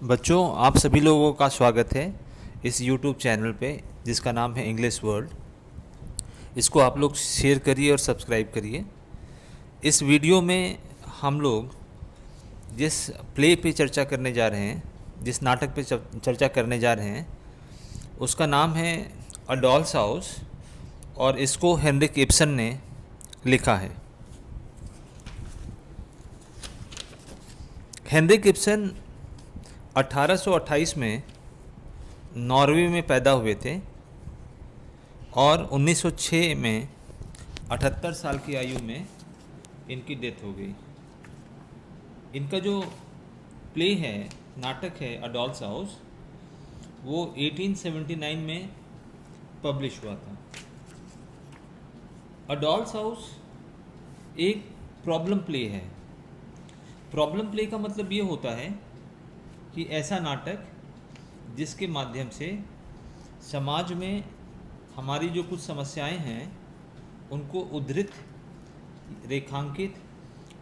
बच्चों, आप सभी लोगों का स्वागत है इस YouTube चैनल पे जिसका नाम है इंग्लिश वर्ल्ड। इसको आप लोग शेयर करिए और सब्सक्राइब करिए। इस वीडियो में हम लोग जिस प्ले पे चर्चा करने जा रहे हैं, जिस नाटक पे चर्चा करने जा रहे हैं, उसका नाम है अ डॉल्स हाउस और इसको हेनरिक इब्सन ने लिखा है। हेनरिक इब्सन 1828 में नॉर्वे में पैदा हुए थे और 1906 में 78 साल की आयु में इनकी डेथ हो गई। इनका जो प्ले है, नाटक है अ डॉल्स हाउस, वो 1879 में पब्लिश हुआ था। अ डॉल्स हाउस एक प्रॉब्लम प्ले है। प्रॉब्लम प्ले का मतलब ये होता है कि ऐसा नाटक जिसके माध्यम से समाज में हमारी जो कुछ समस्याएं हैं उनको उद्धृत, रेखांकित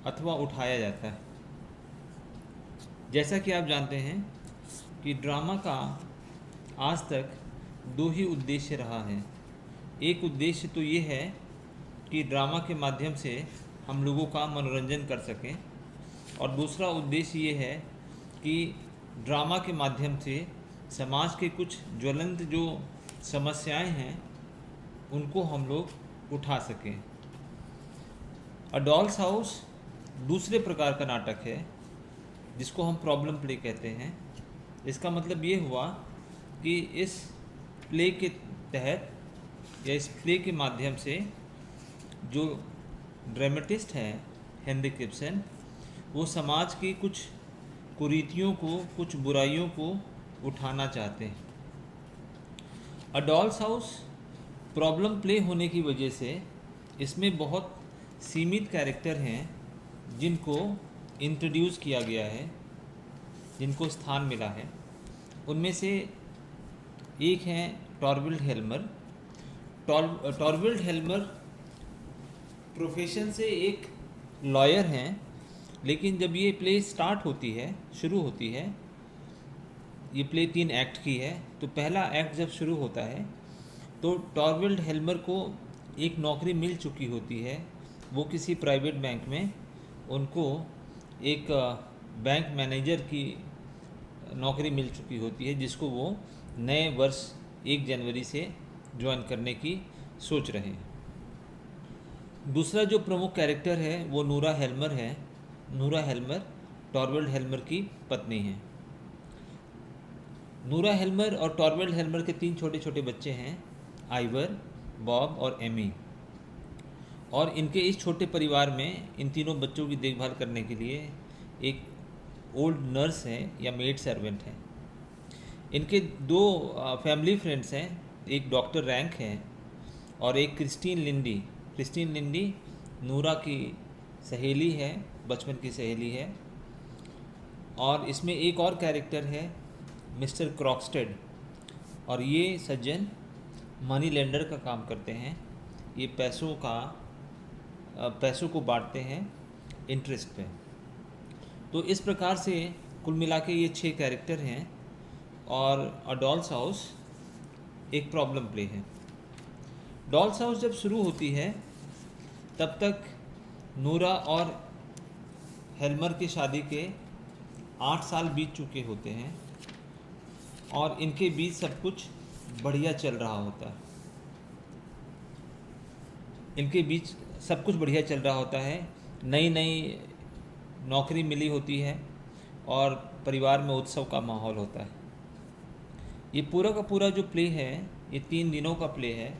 अथवा उठाया जाता है। जैसा कि आप जानते हैं कि ड्रामा का आज तक दो ही उद्देश्य रहा है। एक उद्देश्य तो ये है कि ड्रामा के माध्यम से हम लोगों का मनोरंजन कर सकें, और दूसरा उद्देश्य ये है कि ड्रामा के माध्यम से समाज के कुछ ज्वलंत जो समस्याएं हैं उनको हम लोग उठा सकें। अ डॉल्स हाउस दूसरे प्रकार का नाटक है जिसको हम प्रॉब्लम प्ले कहते हैं। इसका मतलब ये हुआ कि इस प्ले के तहत या इस प्ले के माध्यम से जो ड्रामेटिस्ट हैं हेनरिक इब्सन, वो समाज की कुछ कुरीतियों को, कुछ बुराइयों को उठाना चाहते हैं। अ डॉल्स हाउस प्रॉब्लम प्ले होने की वजह से इसमें बहुत सीमित कैरेक्टर हैं जिनको इंट्रोड्यूस किया गया है, जिनको स्थान मिला है। उनमें से एक हैं टॉरविल्ड हेल्मर। टॉरविल्ड हेल्मर प्रोफेशन से एक लॉयर हैं, लेकिन जब ये प्ले स्टार्ट होती है, शुरू होती है, ये प्ले 3 एक्ट की है, तो पहला एक्ट जब शुरू होता है तो टॉरविल्ड हेल्मर को एक नौकरी मिल चुकी होती है। वो किसी प्राइवेट बैंक में उनको एक बैंक मैनेजर की नौकरी मिल चुकी होती है, जिसको वो नए वर्ष 1 जनवरी से ज्वाइन करने की सोच रहे हैं। दूसरा जो प्रमुख कैरेक्टर है वो नूरा हेल्मर है। नूरा हेल्मर टॉरविल्ड हेल्मर की पत्नी है। नूरा हेल्मर और टॉरविल्ड हेल्मर के 3 छोटे छोटे बच्चे हैं, आइवर, बॉब और एमी। और इनके इस छोटे परिवार में इन तीनों बच्चों की देखभाल करने के लिए एक ओल्ड नर्स है या मेड सर्वेंट है। इनके 2 फैमिली फ्रेंड्स हैं, एक डॉक्टर रैंक है और एक क्रिस्टीन लिंडी। क्रिस्टीन लिंडी नूरा की सहेली है, बचपन की सहेली है। और इसमें एक और कैरेक्टर है मिस्टर क्रॉक्सटेड, और ये सज्जन मनी लेंडर का काम करते हैं। ये पैसों को बांटते हैं इंटरेस्ट पे। तो इस प्रकार से कुल मिला के ये 6 कैरेक्टर हैं और अ डॉल्स हाउस एक प्रॉब्लम प्ले है। डॉल्स हाउस जब शुरू होती है तब तक नूरा और हेल्मर की शादी के 8 साल बीत चुके होते हैं और इनके बीच सब कुछ बढ़िया चल रहा होता है। इनके बीच सब कुछ बढ़िया चल रहा होता है। नई नई नौकरी मिली होती है और परिवार में उत्सव का माहौल होता है। ये पूरा का पूरा जो प्ले है, ये 3 दिनों का प्ले है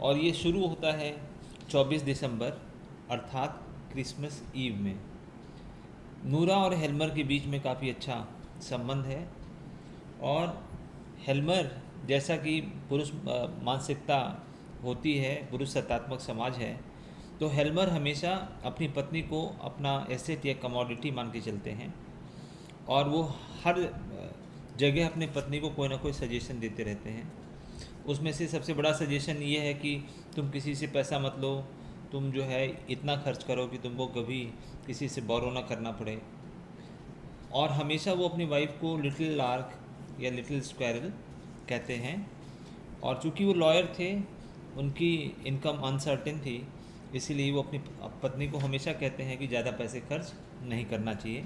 और ये शुरू होता है 24 दिसंबर अर्थात क्रिसमस ईव में। नूरा और हेल्मर के बीच में काफ़ी अच्छा संबंध है और हेल्मर, जैसा कि पुरुष मानसिकता होती है, पुरुष सत्तात्मक समाज है, तो हेल्मर हमेशा अपनी पत्नी को अपना एसेट या कमोडिटी मान के चलते हैं और वो हर जगह अपने पत्नी को कोई ना कोई सजेशन देते रहते हैं। उसमें से सबसे बड़ा सजेशन ये है कि तुम किसी से पैसा मत लो, तुम जो है इतना खर्च करो कि तुमको कभी किसी से बोरो ना करना पड़े। और हमेशा वो अपनी वाइफ को लिटिल लार्क या लिटिल स्क्वायरल कहते हैं। और चूँकि वो लॉयर थे, उनकी इनकम अनसर्टेन थी, इसीलिए वो अपनी पत्नी को हमेशा कहते हैं कि ज़्यादा पैसे खर्च नहीं करना चाहिए।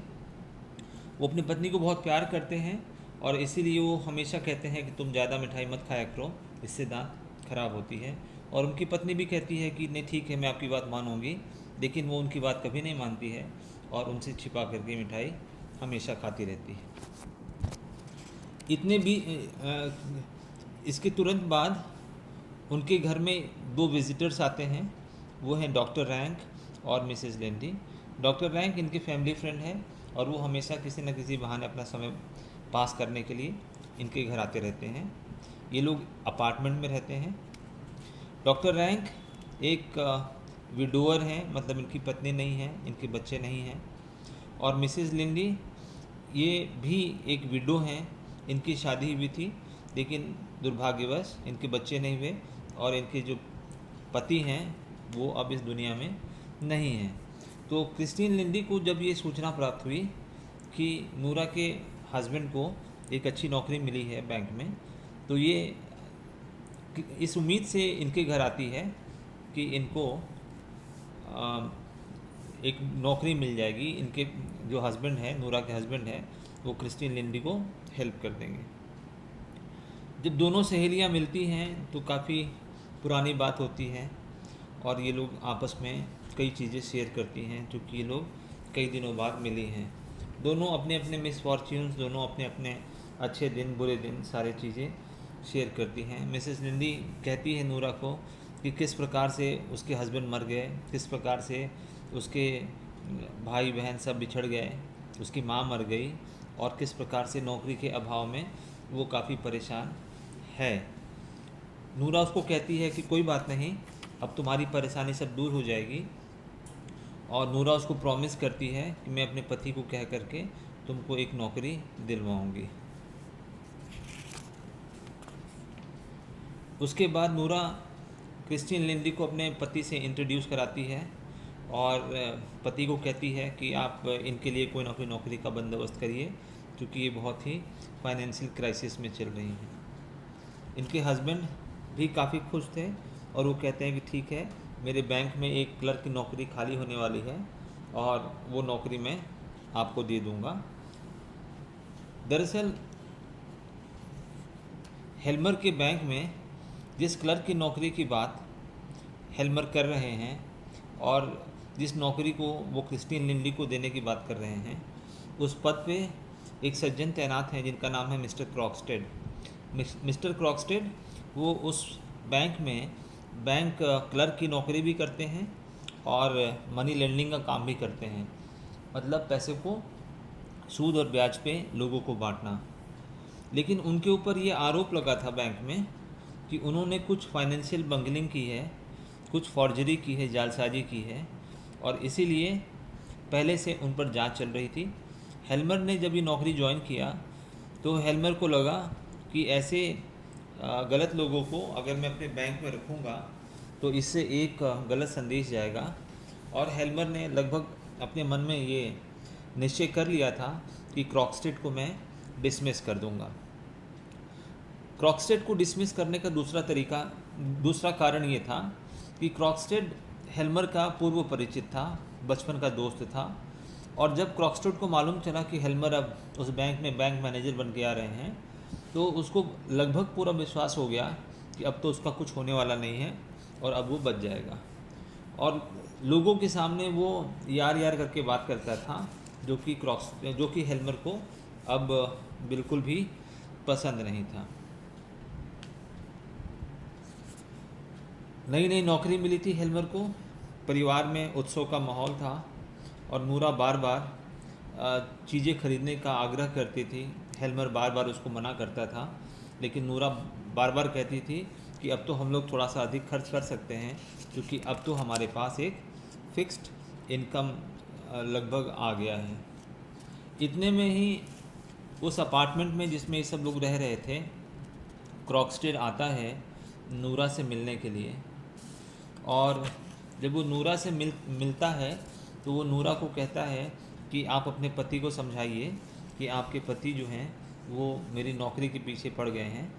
वो अपनी पत्नी को बहुत प्यार करते हैं और इसीलिए वो हमेशा कहते हैं कि तुम ज़्यादा मिठाई मत खाया करो, इससे दांत खराब होती है। और उनकी पत्नी भी कहती है कि नहीं ठीक है, मैं आपकी बात मानूंगी, लेकिन वो उनकी बात कभी नहीं मानती है और उनसे छिपा करके मिठाई हमेशा खाती रहती है। इतने भी इसके तुरंत बाद उनके घर में 2 विज़िटर्स आते हैं। वो हैं डॉक्टर रैंक और मिसेस लिंडी। डॉक्टर रैंक इनके फैमिली फ्रेंड है और वो हमेशा किसी न किसी बहाने अपना समय पास करने के लिए इनके घर आते रहते हैं। ये लोग अपार्टमेंट में रहते हैं। डॉक्टर रैंक एक विडोअर हैं, मतलब इनकी पत्नी नहीं है, इनके बच्चे नहीं हैं। और मिसेस लिंडी ये भी एक विडो हैं, इनकी शादी हुई थी लेकिन दुर्भाग्यवश इनके बच्चे नहीं हुए और इनके जो पति हैं वो अब इस दुनिया में नहीं हैं। तो क्रिस्टीन लिंडी को जब ये सूचना प्राप्त हुई कि नूरा के हस्बैंड को एक अच्छी नौकरी मिली है बैंक में, तो ये इस उम्मीद से इनके घर आती है कि इनको एक नौकरी मिल जाएगी। इनके जो हस्बैंड है, नूरा के हस्बैंड है, वो क्रिस्टीन लिंडी को हेल्प कर देंगे। जब दोनों सहेलियां मिलती हैं तो काफ़ी पुरानी बात होती है और ये लोग आपस में कई चीज़ें शेयर करती हैं, क्योंकि ये लोग कई दिनों बाद मिली हैं। दोनों अपने अपने मिसफॉर्च्यून्स, दोनों अपने अपने अच्छे दिन बुरे दिन सारी चीज़ें शेयर करती हैं। मिसेस लिंडी कहती है नूरा को कि किस प्रकार से उसके हस्बैंड मर गए, किस प्रकार से उसके भाई बहन सब बिछड़ गए, उसकी माँ मर गई और किस प्रकार से नौकरी के अभाव में वो काफ़ी परेशान है। नूरा उसको कहती है कि कोई बात नहीं, अब तुम्हारी परेशानी सब दूर हो जाएगी। और नूरा उसको प्रॉमिस करती है कि मैं अपने पति को कह करके तुमको एक नौकरी दिलवाऊंगी। उसके बाद नूरा क्रिस्टीन लिंडी को अपने पति से इंट्रोड्यूस कराती है और पति को कहती है कि आप इनके लिए कोई ना कोई नौकरी का बंदोबस्त करिए, क्योंकि ये बहुत ही फाइनेंशियल क्राइसिस में चल रही हैं। इनके हस्बैंड भी काफ़ी खुश थे और वो कहते हैं कि ठीक है, मेरे बैंक में एक क्लर्क की नौकरी खाली होने वाली है और वो नौकरी मैं आपको दे दूंगा। दरअसल हेल्मर के बैंक में जिस क्लर्क की नौकरी की बात हेल्मर कर रहे हैं और जिस नौकरी को वो क्रिस्टीन लिंडी को देने की बात कर रहे हैं, उस पद पे एक सज्जन तैनात हैं जिनका नाम है मिस्टर क्रॉक्सटेड। मिस्टर क्रॉक्सटेड वो उस बैंक में बैंक क्लर्क की नौकरी भी करते हैं और मनी लेंडिंग का काम भी करते हैं, मतलब पैसे को सूद और ब्याज पे लोगों को बांटना। लेकिन उनके ऊपर ये आरोप लगा था बैंक में कि उन्होंने कुछ फाइनेंशियल बंगलिंग की है, कुछ फॉर्जरी की है, जालसाजी की है और इसीलिए पहले से उन पर जांच चल रही थी। हेल्मर ने जब ये नौकरी ज्वाइन किया तो हेल्मर को लगा कि ऐसे गलत लोगों को अगर मैं अपने बैंक में रखूँगा तो इससे एक गलत संदेश जाएगा और हेल्मर ने लगभग अपने मन में ये निश्चय कर लिया था कि क्रॉक्सटेड को मैं डिसमिस कर दूंगा। क्रॉक्सटेड को डिसमिस करने का दूसरा कारण ये था कि क्रॉक्सटेड हेल्मर का पूर्व परिचित था, बचपन का दोस्त था और जब क्रॉक्सटेड को मालूम चला कि हेल्मर अब उस बैंक में बैंक मैनेजर बन के आ रहे हैं तो उसको लगभग पूरा विश्वास हो गया कि अब तो उसका कुछ होने वाला नहीं है और अब वो बच जाएगा। और लोगों के सामने वो यार यार करके बात करता था, जो कि हेल्मर को अब बिल्कुल भी पसंद नहीं था। नई नई नौकरी मिली थी हेल्मर को, परिवार में उत्सव का माहौल था और नूरा बार बार चीज़ें खरीदने का आग्रह करती थी। हेल्मर बार बार उसको मना करता था, लेकिन नूरा बार बार कहती थी कि अब तो हम लोग थोड़ा सा अधिक खर्च कर सकते हैं, क्योंकि अब तो हमारे पास एक फ़िक्स्ड इनकम लगभग आ गया है। इतने में ही उस अपार्टमेंट में जिसमें ये सब लोग रह रहे थे, क्रॉक्सटेड आता है नूरा से मिलने के लिए और जब वो नूरा से मिलता है तो वो नूरा को कहता है कि आप अपने पति को समझाइए कि आपके पति जो हैं वो मेरी नौकरी के पीछे पड़ गए हैं,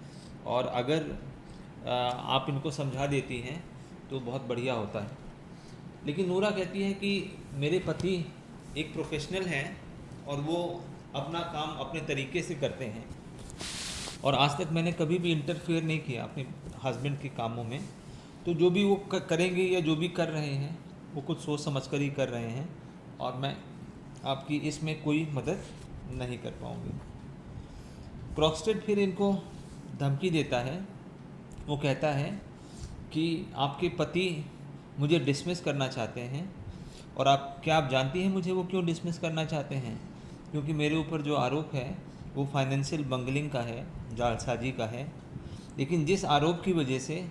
और अगर आप इनको समझा देती हैं तो बहुत बढ़िया होता है। लेकिन नूरा कहती है कि मेरे पति एक प्रोफेशनल हैं और वो अपना काम अपने तरीके से करते हैं, और आज तक मैंने कभी भी इंटरफेयर नहीं किया अपने हस्बैंड के कामों में। तो जो भी वो करेंगे या जो भी कर रहे हैं वो कुछ सोच समझ कर ही कर रहे हैं, और मैं आपकी इसमें कोई मदद नहीं कर पाऊँगी। क्रॉक्सटेड फिर इनको धमकी देता है। वो कहता है कि आपके पति मुझे डिसमिस करना चाहते हैं, और आप जानती हैं मुझे वो क्यों डिसमिस करना चाहते हैं? क्योंकि मेरे ऊपर जो आरोप है वो फाइनेंशियल बंगलिंग का है, जालसाजी का है। लेकिन जिस आरोप की वजह से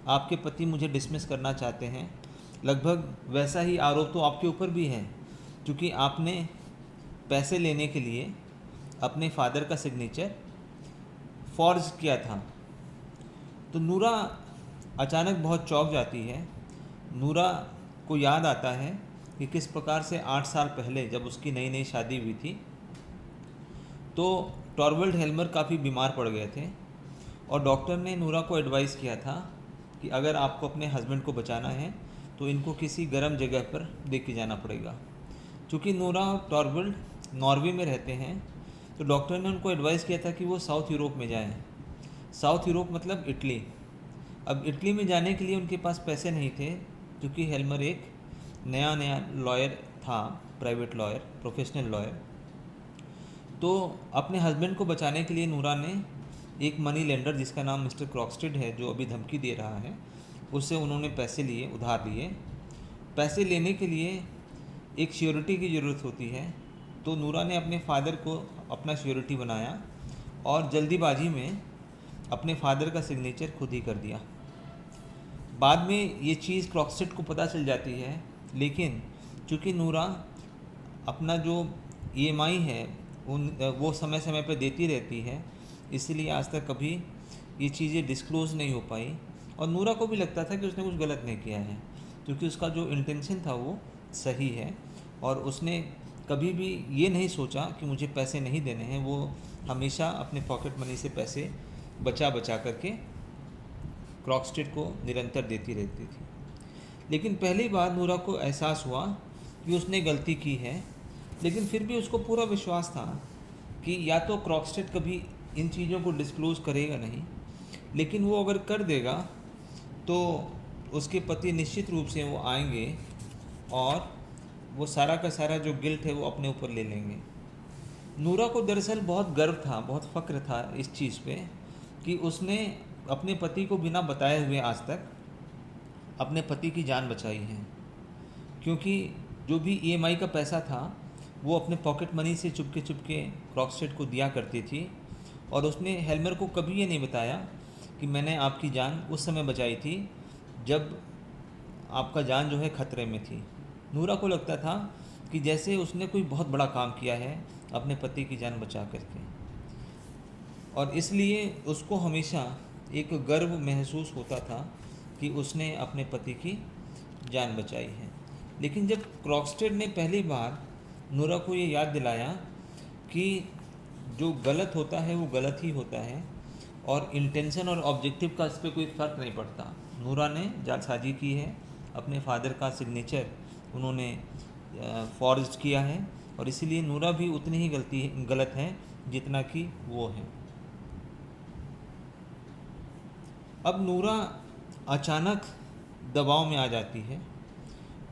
आपके पति मुझे डिसमिस करना चाहते हैं, लगभग वैसा ही आरोप तो आपके ऊपर भी है, क्योंकि आपने पैसे लेने के लिए अपने फादर का सिग्नेचर फॉर्ज किया था। तो नूरा अचानक बहुत चौंक जाती है। नूरा को याद आता है कि किस प्रकार से 8 साल पहले जब उसकी नई नई शादी हुई थी तो टॉरवल्ड हेल्मर काफ़ी बीमार पड़ गए थे, और डॉक्टर ने नूरा को एडवाइस किया था कि अगर आपको अपने हस्बैंड को बचाना है तो इनको किसी गर्म जगह पर लेके जाना पड़ेगा। चूँकि नूरा और टॉरवल्ड नॉर्वे में रहते हैं, तो डॉक्टर ने उनको एडवाइस किया था कि वो साउथ यूरोप में जाएं। साउथ यूरोप मतलब इटली। अब इटली में जाने के लिए उनके पास पैसे नहीं थे, क्योंकि हेल्मर एक नया लॉयर था, प्राइवेट लॉयर, प्रोफेशनल लॉयर। तो अपने हस्बैंड को बचाने के लिए नूरा ने एक मनी लेंडर जिसका नाम मिस्टर क्रॉक्सटेड है, जो अभी धमकी दे रहा है, उससे उन्होंने पैसे लिए, उधार लिए। पैसे लेने के लिए एक श्योरिटी की ज़रूरत होती है, तो नूरा ने अपने फादर को अपना श्योरिटी बनाया और जल्दीबाजी में अपने फादर का सिग्नेचर खुद ही कर दिया। बाद में ये चीज़ क्रॉक्सटेड को पता चल जाती है, लेकिन चूँकि नूरा अपना जो EMI है वो समय समय पर देती रहती है, इसलिए आज तक कभी ये चीज़ें डिस्क्लोज़ नहीं हो पाई। और नूरा को भी लगता था कि उसने कुछ गलत नहीं किया है, क्योंकि उसका जो इंटेंशन था वो सही है, और उसने कभी भी ये नहीं सोचा कि मुझे पैसे नहीं देने हैं। वो हमेशा अपने पॉकेट मनी से पैसे बचा करके क्रॉक्सटेड को निरंतर देती रहती थी। लेकिन पहली बार नूरा को एहसास हुआ कि उसने गलती की है, लेकिन फिर भी उसको पूरा विश्वास था कि या तो क्रॉक्सटेड कभी इन चीज़ों को डिस्क्लोज़ करेगा नहीं, लेकिन वो अगर कर देगा तो उसके पति निश्चित रूप से वो आएंगे और वो सारा का सारा जो गिल्ट है वो अपने ऊपर ले लेंगे। नूरा को दरअसल बहुत गर्व था, बहुत फ़ख्र था इस चीज़ पे कि उसने अपने पति को बिना बताए हुए आज तक अपने पति की जान बचाई है। क्योंकि जो भी EMI का पैसा था वो अपने पॉकेट मनी से चुपके क्रॉक्सटेड को दिया करती थी, और उसने हेल्मर को कभी ये नहीं बताया कि मैंने आपकी जान उस समय बचाई थी जब आपका जान जो है ख़तरे में थी। नूरा को लगता था कि जैसे उसने कोई बहुत बड़ा काम किया है अपने पति की जान बचा करके, और इसलिए उसको हमेशा एक गर्व महसूस होता था कि उसने अपने पति की जान बचाई है। लेकिन जब क्रॉक्सटेड ने पहली बार नूरा को ये याद दिलाया कि जो गलत होता है वो गलत ही होता है, और इंटेंशन और ऑब्जेक्टिव का इस पर कोई फ़र्क नहीं पड़ता। नूरा ने जालसाजी की है, अपने फादर का सिग्नेचर उन्होंने फॉर्ज किया है, और इसीलिए नूरा भी उतनी ही गलत है जितना कि वो है। अब नूरा अचानक दबाव में आ जाती है,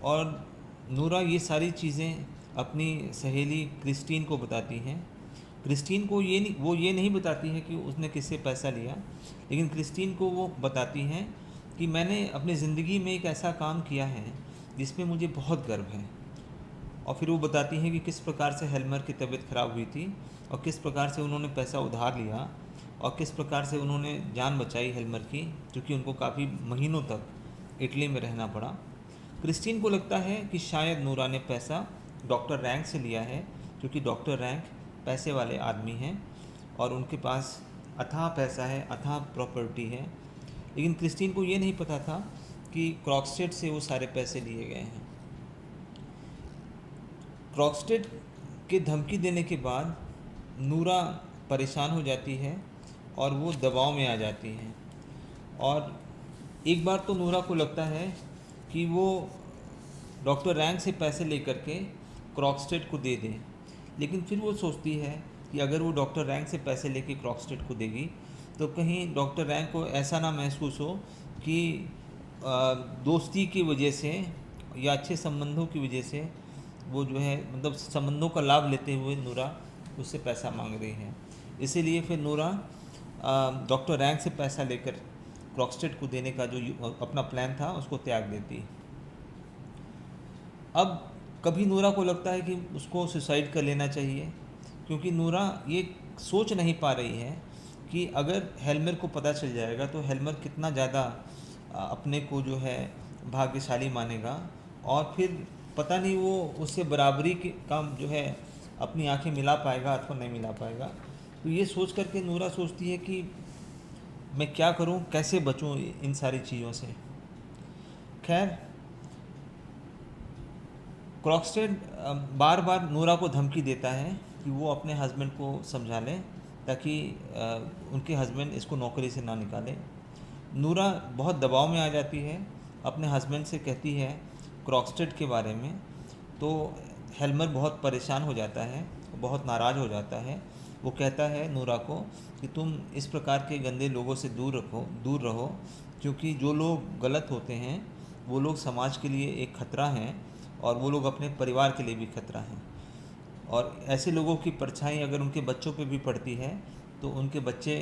और नूरा ये सारी चीज़ें अपनी सहेली क्रिस्टीन को बताती हैं। क्रिस्टीन को वो ये नहीं बताती है कि उसने किससे पैसा लिया, लेकिन क्रिस्टीन को वो बताती हैं कि मैंने अपनी ज़िंदगी में एक ऐसा काम किया है जिसमें मुझे बहुत गर्व है। और फिर वो बताती हैं कि किस प्रकार से हेल्मर की तबीयत ख़राब हुई थी, और किस प्रकार से उन्होंने पैसा उधार लिया, और किस प्रकार से उन्होंने जान बचाई हेल्मर की, क्योंकि उनको काफ़ी महीनों तक इटली में रहना पड़ा। क्रिस्टीन को लगता है कि शायद नूरा ने पैसा डॉक्टर रैंक से लिया है, क्योंकि डॉक्टर रैंक पैसे वाले आदमी हैं और उनके पास अथाह पैसा है, अथाह प्रॉपर्टी है। लेकिन क्रिस्टीन को ये नहीं पता था कि क्रॉक्सटेड से वो सारे पैसे लिए गए हैं। क्रॉक्सटेड के धमकी देने के बाद नूरा परेशान हो जाती है और वो दबाव में आ जाती है। और एक बार तो नूरा को लगता है कि वो डॉक्टर रैंक से पैसे लेकर के क्रॉक्सटेड को दे दें, लेकिन फिर वो सोचती है कि अगर वो डॉक्टर रैंक से पैसे लेके क्रॉक्सटेड को देगी तो कहीं डॉक्टर रैंक को ऐसा ना महसूस हो कि दोस्ती की वजह से या अच्छे संबंधों की वजह से वो जो है मतलब संबंधों का लाभ लेते हुए नूरा उससे पैसा मांग रही है। इसीलिए फिर नूरा डॉक्टर रैंक से पैसा लेकर क्रॉक्सटेड को देने का जो अपना प्लान था उसको त्याग देती। अब कभी नूरा को लगता है कि उसको सुसाइड कर लेना चाहिए, क्योंकि नूरा ये सोच नहीं पा रही है कि अगर हेल्मर को पता चल जाएगा तो हेल्मर कितना ज़्यादा अपने को जो है भाग्यशाली मानेगा और फिर पता नहीं वो उससे बराबरी के काम जो है अपनी आंखें मिला पाएगा अथवा नहीं मिला पाएगा। तो ये सोच करके नूरा सोचती है कि मैं क्या करूं, कैसे बचूं इन सारी चीज़ों से। खैर, क्रॉक्सटेड बार बार नूरा को धमकी देता है कि वो अपने हस्बैंड को समझा ले ताकि उनके हस्बैंड इसको नौकरी से ना निकाले। नूरा बहुत दबाव में आ जाती है, अपने हस्बैंड से कहती है क्रॉक्सटेड के बारे में। तो हेल्मर बहुत परेशान हो जाता है, बहुत नाराज़ हो जाता है। वो कहता है नूरा को कि तुम इस प्रकार के गंदे लोगों से दूर रहो, क्योंकि जो लोग गलत होते हैं वो लोग समाज के लिए एक खतरा हैं और वो लोग अपने परिवार के लिए भी खतरा हैं। और ऐसे लोगों की परछाई अगर उनके बच्चों पे भी पड़ती है तो उनके बच्चे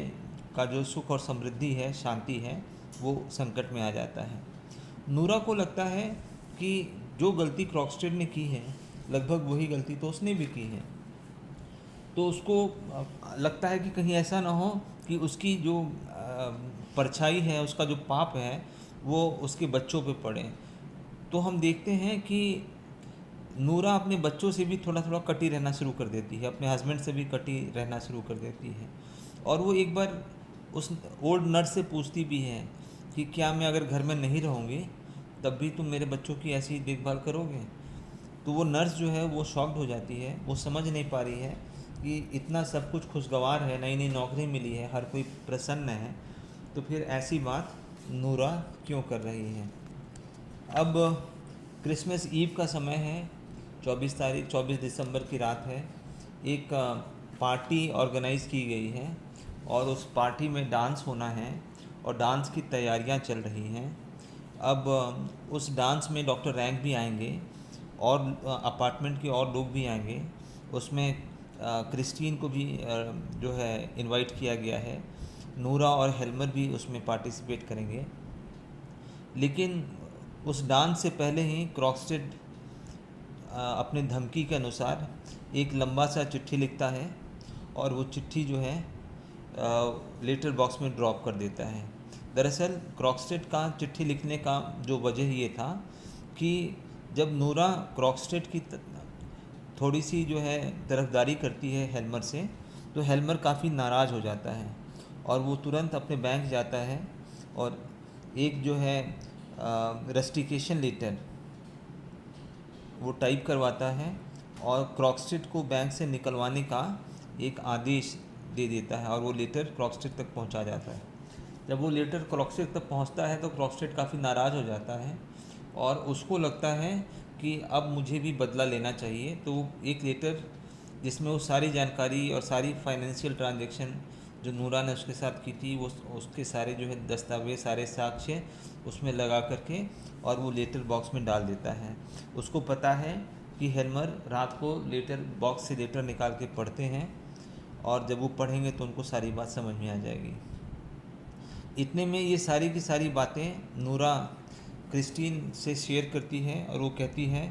का जो सुख और समृद्धि है, शांति है, वो संकट में आ जाता है। नूरा को लगता है कि जो गलती क्रॉक्सटेड ने की है लगभग वही गलती तो उसने भी की है। तो उसको लगता है कि कहीं ऐसा ना हो कि उसकी जो परछाई है, उसका जो पाप है वो उसके बच्चों पे पड़े। तो हम देखते हैं कि नूरा अपने बच्चों से भी थोड़ा थोड़ा कटी रहना शुरू कर देती है, अपने हस्बैंड से भी कटी रहना शुरू कर देती है। और वो एक बार उस ओल्ड नर्स से पूछती भी है कि क्या मैं अगर घर में नहीं रहूँगी तब भी तुम मेरे बच्चों की ऐसी देखभाल करोगे। तो वो नर्स जो है वो शॉक्ड हो जाती है, वो समझ नहीं पा रही है कि इतना सब कुछ खुशगवार है, नई नई नौकरी मिली है, हर कोई प्रसन्न है, तो फिर ऐसी बात नूरा क्यों कर रही है। अब क्रिसमस ईव का समय है, 24 दिसंबर की रात है। एक पार्टी ऑर्गेनाइज़ की गई है और उस पार्टी में डांस होना है और डांस की तैयारियां चल रही हैं। अब उस डांस में डॉक्टर रैंक भी आएंगे और अपार्टमेंट के और लोग भी आएंगे। उसमें क्रिस्टीन को भी जो है इनवाइट किया गया है। नूरा और हेल्मर भी उसमें पार्टिसिपेट करेंगे। लेकिन उस डांस से पहले ही क्रॉक्सटेड अपने धमकी के अनुसार एक लंबा सा चिट्ठी लिखता है और वो चिट्ठी जो है लेटर बॉक्स में ड्रॉप कर देता है। दरअसल क्रॉक्सटेड का चिट्ठी लिखने का जो वजह ये था कि जब नूरा क्रॉक्सटेड की थोड़ी सी जो है तरफदारी करती है हेल्मर से, तो हेल्मर काफ़ी नाराज़ हो जाता है और वो तुरंत अपने बैंक जाता है और एक जो है रस्टिकेशन लेटर वो टाइप करवाता है और क्रॉक्सटेड को बैंक से निकलवाने का एक आदेश दे देता है और वो लेटर क्रॉक्सटेड तक पहुंचा जाता है। जब वो लेटर क्रॉक्सटेड तक पहुंचता है तो क्रॉक्सटेड काफ़ी नाराज़ हो जाता है और उसको लगता है कि अब मुझे भी बदला लेना चाहिए। तो वो एक लेटर जिसमें वो सारी जानकारी और सारी फाइनेंशियल ट्रांजैक्शन जो नूरा ने उसके साथ की थी, वो उसके सारे जो है दस्तावेज, सारे साक्ष्य उसमें लगा करके और वो लेटर बॉक्स में डाल देता है। उसको पता है कि हेल्मर रात को लेटर बॉक्स से लेटर निकाल के पढ़ते हैं और जब वो पढ़ेंगे तो उनको सारी बात समझ में आ जाएगी। इतने में ये सारी की सारी बातें नूरा क्रिस्टीन से शेयर करती है और वो कहती है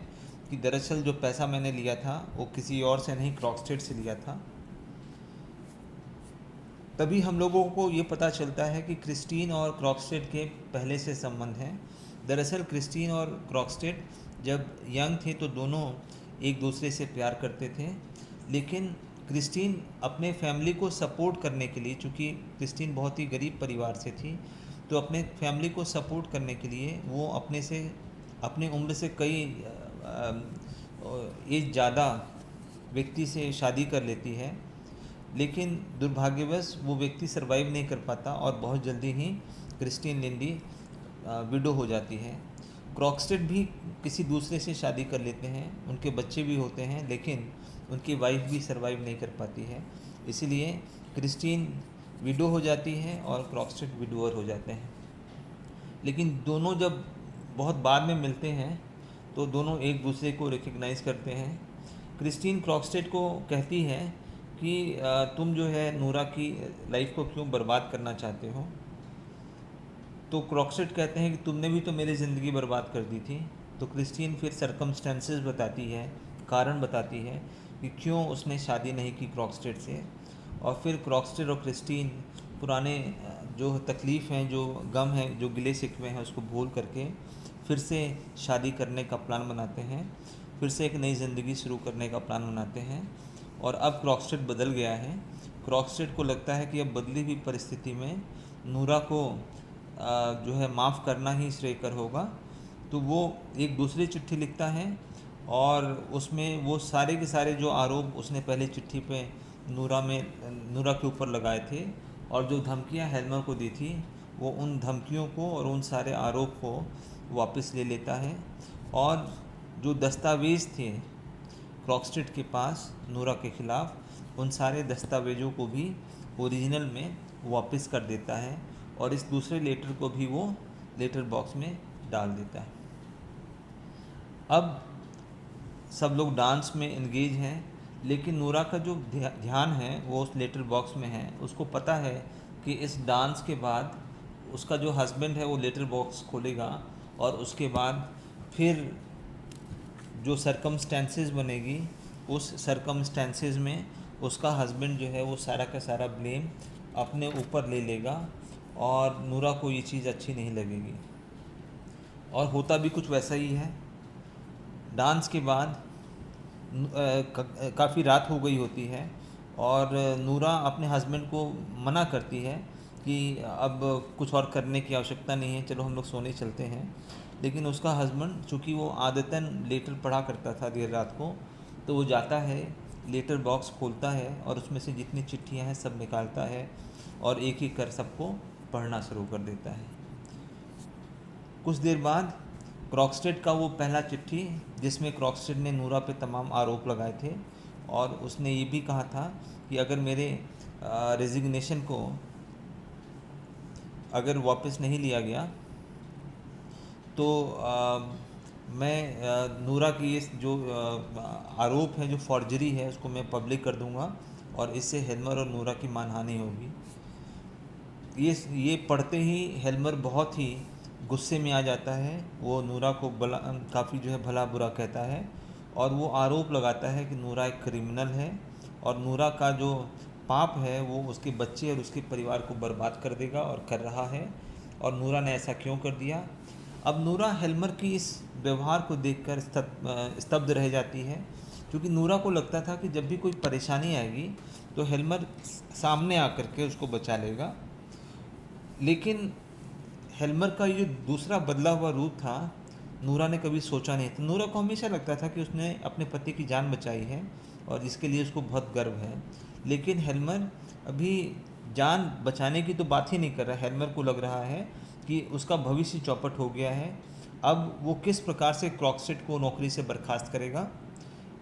कि दरअसल जो पैसा मैंने लिया था वो किसी और से नहीं, क्रॉक्सटेड से लिया था। तभी हम लोगों को ये पता चलता है कि क्रिस्टीन और क्रॉक्सटेड के पहले से संबंध हैं। दरअसल क्रिस्टीन और क्रॉक्सटेड जब यंग थे तो दोनों एक दूसरे से प्यार करते थे, लेकिन क्रिस्टीन अपने फैमिली को सपोर्ट करने के लिए, चूँकि क्रिस्टीन बहुत ही गरीब परिवार से थी, तो अपने फैमिली को सपोर्ट करने के लिए वो अपने उम्र से कई एज ज़्यादा व्यक्ति से शादी कर लेती है लेकिन दुर्भाग्यवश वो व्यक्ति सरवाइव नहीं कर पाता और बहुत जल्दी ही क्रिस्टीन लिंडी विडो हो जाती है। क्रॉक्स्टेड भी किसी दूसरे से शादी कर लेते हैं, उनके बच्चे भी होते हैं, लेकिन उनकी वाइफ भी सरवाइव नहीं कर पाती है। इसीलिए क्रिस्टीन विडो हो जाती है और क्रॉक्स्टेड विडोअर हो जाते हैं। लेकिन दोनों जब बहुत बाद में मिलते हैं तो दोनों एक दूसरे को रिकग्नाइज़ करते हैं। क्रिस्टीन क्रॉक्स्टेड को कहती है कि तुम जो है नूरा की लाइफ को क्यों बर्बाद करना चाहते हो। तो क्रॉक्स्टेड कहते हैं कि तुमने भी तो मेरी ज़िंदगी बर्बाद कर दी थी। तो क्रिस्टीन फिर सरकमस्टेंसेस बताती है, कारण बताती है कि क्यों उसने शादी नहीं की क्रॉक्स्टेड से। और फिर क्रॉक्स्टेड और क्रिस्टीन पुराने जो तकलीफ़ हैं, जो गम हैं, जो गिले शिकवे हैं, उसको भूल करके फिर से शादी करने का प्लान बनाते हैं, फिर से एक नई ज़िंदगी शुरू करने का प्लान बनाते हैं। और अब क्रॉक्स्टेड बदल गया है। क्रॉक्स्टेड को लगता है कि अब बदली हुई परिस्थिति में नूरा को जो है माफ़ करना ही श्रेयकर होगा। तो वो एक दूसरी चिट्ठी लिखता है और उसमें वो सारे के सारे जो आरोप उसने पहले चिट्ठी पे नूरा के ऊपर लगाए थे और जो धमकियां हेल्मर को दी थी, वो उन धमकियों को और उन सारे आरोप को वापस ले लेता है। और जो दस्तावेज़ थे क्रॉक्स्टेड के पास नूरा के ख़िलाफ़, उन सारे दस्तावेज़ों को भी ओरिजिनल में वापस कर देता है और इस दूसरे लेटर को भी वो लेटर बॉक्स में डाल देता है। अब सब लोग डांस में एंगेज हैं, लेकिन नूरा का जो ध्यान है वो उस लेटर बॉक्स में है। उसको पता है कि इस डांस के बाद उसका जो हस्बैंड है वो लेटर बॉक्स खोलेगा और उसके बाद फिर जो सरकमस्टेंसेस बनेगी, उस सरकमस्टेंसेस में उसका हस्बैंड जो है वो सारा का सारा ब्लेम अपने ऊपर ले लेगा और नूरा को ये चीज़ अच्छी नहीं लगेगी। और होता भी कुछ वैसा ही है। डांस के बाद काफ़ी रात हो गई होती है और नूरा अपने हस्बैंड को मना करती है कि अब कुछ और करने की आवश्यकता नहीं है, चलो हम लोग सोने चलते हैं। लेकिन उसका हस्बैंड, चूँकि वो आदतन लेटर पढ़ा करता था देर रात को, तो वो जाता है, लेटर बॉक्स खोलता है और उसमें से जितनी चिट्ठियाँ हैं सब निकालता है और एक एक कर सबको पढ़ना शुरू कर देता है। कुछ देर बाद क्रॉक्स्टेड का वो पहला चिट्ठी, जिसमें क्रॉक्स्टेड ने नूरा पे तमाम आरोप लगाए थे और उसने ये भी कहा था कि अगर मेरे रेजिग्नेशन को अगर वापस नहीं लिया गया तो मैं नूरा की ये जो आरोप है, जो फॉर्जरी है, उसको मैं पब्लिक कर दूंगा और इससे हेल्मर और नूरा की मानहानि होगी। ये पढ़ते ही हेल्मर बहुत ही गुस्से में आ जाता है। वो नूरा को काफ़ी जो है भला बुरा कहता है और वो आरोप लगाता है कि नूरा एक क्रिमिनल है और नूरा का जो पाप है वो उसके बच्चे और उसके परिवार को बर्बाद कर देगा और कर रहा है, और नूरा ने ऐसा क्यों कर दिया। अब नूरा हेल्मर की इस व्यवहार को देखकर स्तब्ध रह जाती है, क्योंकि नूरा को लगता था कि जब भी कोई परेशानी आएगी तो हेल्मर सामने आकर के उसको बचा लेगा। लेकिन हेल्मर का ये दूसरा बदला हुआ रूप था, नूरा ने कभी सोचा नहीं था। नूरा को हमेशा लगता था कि उसने अपने पति की जान बचाई है और इसके लिए उसको बहुत गर्व है। लेकिन हेल्मर अभी जान बचाने की तो बात ही नहीं कर रहा। हेल्मर को लग रहा है कि उसका भविष्य चौपट हो गया है। अब वो किस प्रकार से क्रॉक्स्टेड को नौकरी से बर्खास्त करेगा।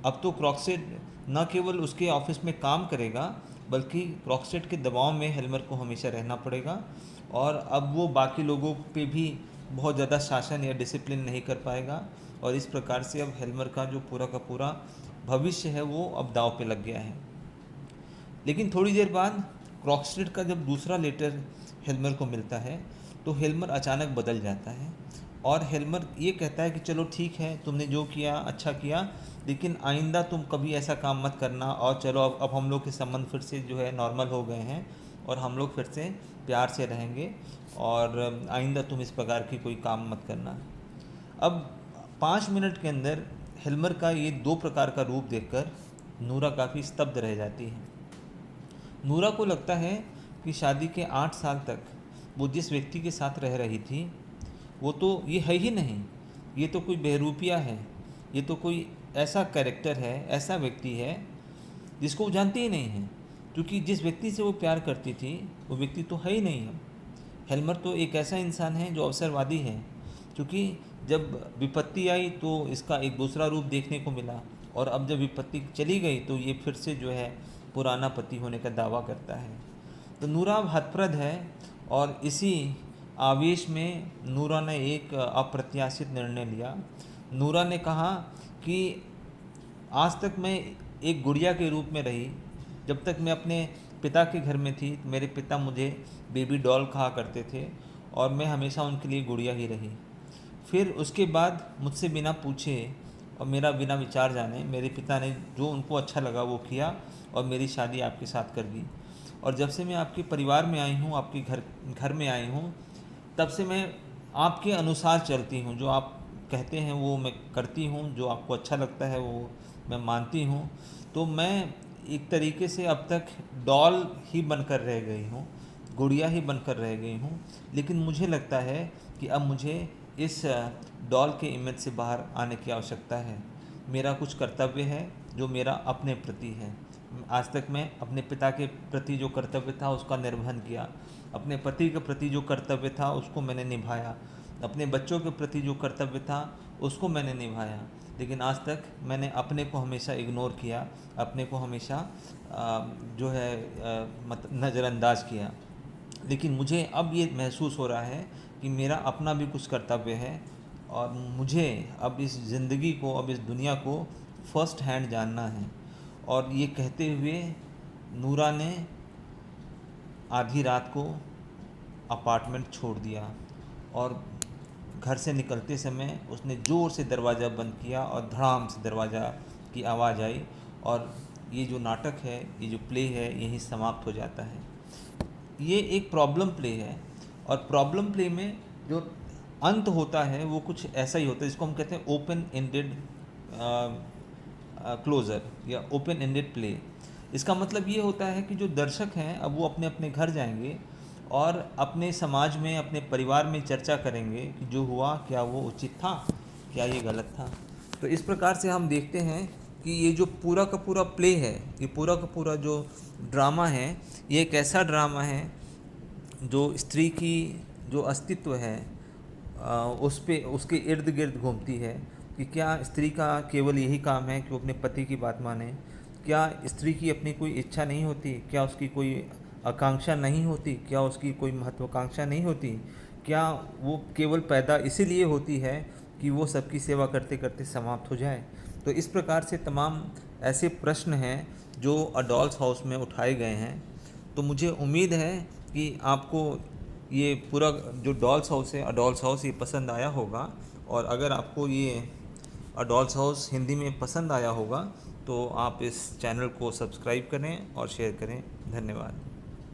अब तो क्रॉक्स्टेड न केवल उसके ऑफिस में काम करेगा, बल्कि क्रॉक्स्टेड के दबाव में हेल्मर को हमेशा रहना पड़ेगा और अब वो बाकी लोगों पे भी बहुत ज़्यादा शासन या डिसिप्लिन नहीं कर पाएगा। और इस प्रकार से अब हेल्मर का जो पूरा का पूरा भविष्य है वो अब दांव पे लग गया है। लेकिन थोड़ी देर बाद क्रॉक्स्टेड का जब दूसरा लेटर हेल्मर को मिलता है तो हेल्मर अचानक बदल जाता है और हेल्मर ये कहता है कि चलो ठीक है, तुमने जो किया अच्छा किया, लेकिन आइंदा तुम कभी ऐसा काम मत करना और चलो अब हम लोग के संबंध फिर से जो है नॉर्मल हो गए हैं और हम लोग फिर से प्यार से रहेंगे और आइंदा तुम इस प्रकार की कोई काम मत करना। अब 5 मिनट के अंदर हेल्मर का ये 2 प्रकार का रूप देखकर नूरा काफ़ी स्तब्ध रह जाती है। नूरा को लगता है कि शादी के 8 साल तक वो जिस व्यक्ति के साथ रह रही थी वो तो ये है ही नहीं, ये तो कोई बहरूपिया है, ये तो कोई ऐसा कैरेक्टर है, ऐसा व्यक्ति है जिसको वो जानती ही नहीं है, क्योंकि जिस व्यक्ति से वो प्यार करती थी वो व्यक्ति तो है ही नहीं है। हेल्मर तो एक ऐसा इंसान है जो अवसरवादी है, क्योंकि जब विपत्ति आई तो इसका एक दूसरा रूप देखने को मिला, और अब जब विपत्ति चली गई तो ये फिर से जो है पुराना पति होने का दावा करता है। तो नूरा अब हतप्रद है, और इसी आवेश में नूरा ने एक अप्रत्याशित निर्णय लिया। नूरा ने कहा कि आज तक मैं एक गुड़िया के रूप में रही। जब तक मैं अपने पिता के घर में थी तो मेरे पिता मुझे बेबी डॉल कहा करते थे, और मैं हमेशा उनके लिए गुड़िया ही रही। फिर उसके बाद मुझसे बिना पूछे और मेरा बिना विचार जाने मेरे पिता ने जो उनको अच्छा लगा वो किया, और मेरी शादी आपके साथ कर दी। और जब से मैं आपके परिवार में आई हूँ, आपके घर में आई हूँ, तब से मैं आपके अनुसार चलती हूँ। जो आप कहते हैं वो मैं करती हूँ, जो आपको अच्छा लगता है वो मैं मानती हूँ। तो मैं एक तरीके से अब तक डॉल ही बनकर रह गई हूँ, गुड़िया ही बनकर रह गई हूँ। लेकिन मुझे लगता है कि अब मुझे इस डॉल के इमेज से बाहर आने की आवश्यकता है। मेरा कुछ कर्तव्य है जो मेरा अपने प्रति है। आज तक मैं अपने पिता के प्रति जो कर्तव्य था उसका निर्वहन किया, अपने पति के प्रति जो कर्तव्य था उसको मैंने निभाया, अपने बच्चों के प्रति जो कर्तव्य था उसको मैंने निभाया। लेकिन आज तक मैंने अपने को हमेशा इग्नोर किया, अपने को हमेशा जो है नज़रअंदाज किया। लेकिन मुझे अब ये महसूस हो रहा है कि मेरा अपना भी कुछ कर्तव्य है, और मुझे अब इस ज़िंदगी को, अब इस दुनिया को फर्स्ट हैंड जानना है। और ये कहते हुए नूरा ने आधी रात को अपार्टमेंट छोड़ दिया, और घर से निकलते समय उसने ज़ोर से दरवाज़ा बंद किया और धड़ाम से दरवाज़ा की आवाज़ आई, और ये जो नाटक है, ये जो प्ले है, यहीं समाप्त हो जाता है। ये एक प्रॉब्लम प्ले है, और प्रॉब्लम प्ले में जो अंत होता है वो कुछ ऐसा ही होता है जिसको हम कहते हैं ओपन एंडेड क्लोज़र या ओपन एंडेड प्ले। इसका मतलब ये होता है कि जो दर्शक हैं अब वो अपने अपने घर जाएंगे और अपने समाज में, अपने परिवार में चर्चा करेंगे कि जो हुआ क्या वो उचित था, क्या ये गलत था। तो इस प्रकार से हम देखते हैं कि ये जो पूरा का पूरा प्ले है, ये पूरा का पूरा जो ड्रामा है, ये एक ऐसा ड्रामा है जो स्त्री की जो अस्तित्व है उस पे, उसके इर्द गिर्द घूमती है कि क्या स्त्री का केवल यही काम है कि वो अपने पति की बात माने, क्या स्त्री की अपनी कोई इच्छा नहीं होती, क्या उसकी कोई आकांक्षा नहीं होती, क्या उसकी कोई महत्वाकांक्षा नहीं होती, क्या वो केवल पैदा इसीलिए होती है कि वो सबकी सेवा करते करते समाप्त हो जाए। तो इस प्रकार से तमाम ऐसे प्रश्न हैं जो अ डॉल्स हाउस में उठाए गए हैं। तो मुझे उम्मीद है कि आपको ये पूरा जो डॉल्स हाउस है, अ डॉल्स हाउस, ये पसंद आया होगा। और अगर आपको ये अ डॉल्स हाउस हिंदी में पसंद आया होगा तो आप इस चैनल को सब्सक्राइब करें और शेयर करें। धन्यवाद।